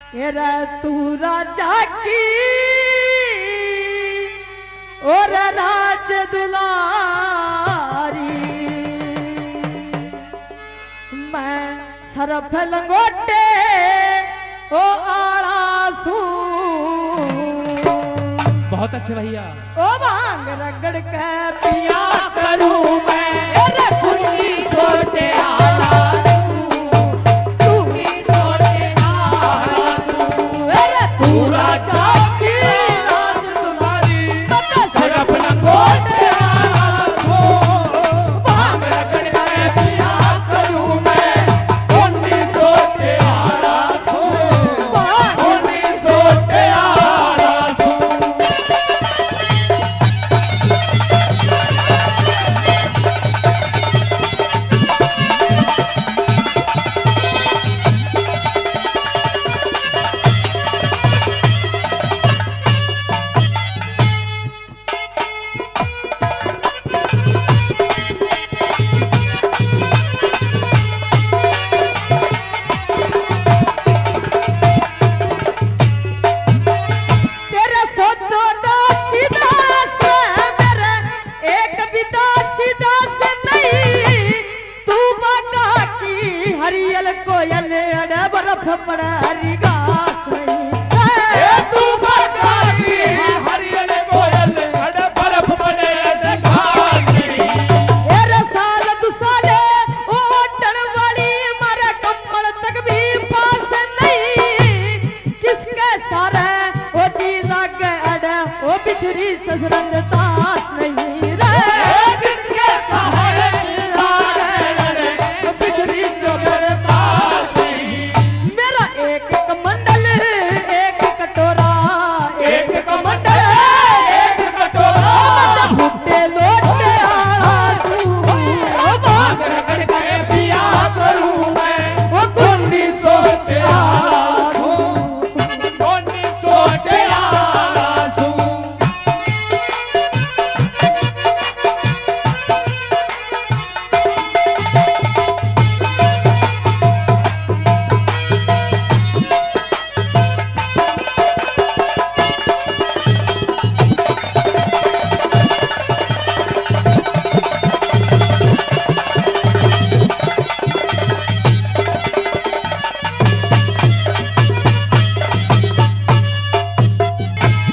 तेरा तू राजा की और राज दुलारी, मैं सरफ लंगोटे ओ आला सू। बहुत अच्छे भैया। ओ भांग रगड़ के पिया करूं मैं रखूंगी छोटे आला सू, तू ही छोटे आला सू। अरे तू राजा की राज दुलारी, सरफ लंगोटे आला सू। भांग रगड़ के पिया करूं मैं उन्नी छोटे आला सू, उन्नी छोटे आला सू। तेरा सोचो सीधा से मेरा एक बिता सीधा से नहीं, तू बाका की हरियल कोयल अड़ बर्फ पड़ा हरी घास नहीं। तू बाका की हरियल कोयल अड़ बर्फ पड़े ऐसे घास नहीं। तेरे साल दु साले ओ अटन वाली मारा कम्बल तक भी पास नहीं, किसके सारे ओ दी लग अड़ ओ बिछड़ी ससरंग तास नहीं रे, किसके सहारे लाग अड़ ओ बिछड़ी जोगर तास नहीं। मेरा एक कमंडल एक कटोरा, एक कमंडल एक कटोरा, फुटे लोटे आला तू। ओ भाग रगड़ के पिया करूं मैं ओ गुंडी सोटे आला तू, गुंडी सोटे आला तू।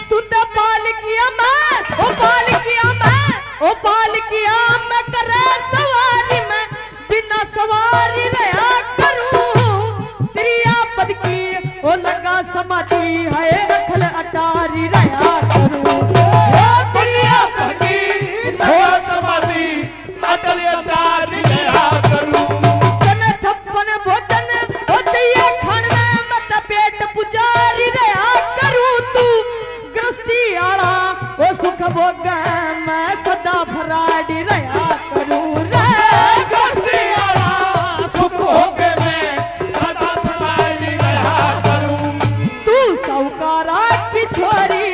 तूने पाल किया मैं ओ पाल किया मैं ओ पाल किया मैं करे सवारी में बिना सवारी रहा करूं, तेरी आपद की ओ लगा समाधि है रखल अटारी रहा करूं। ओ तेरी आपद की हो समाधि अटल अटारी रहा करूं। तने छप्पन भोजन ओ दिए खान में मत पेट पुजारी रहा करूं, तू गृहस्थी आला ओ सुख भोग मैं सदा फराडी रहा करूं रे, गृहस्थी आला सुख भोग मैं सदा फराडी रहा करूं। तू साहूकारा की छोरी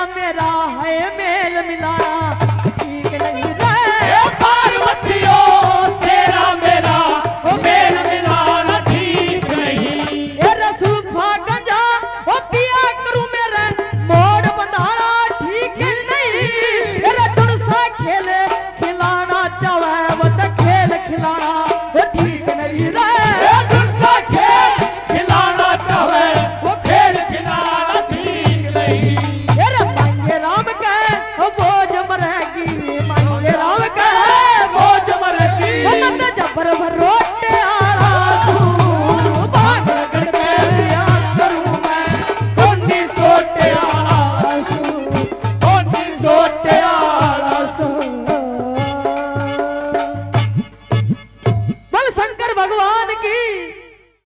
तेरा मेरा है मेल मिलाया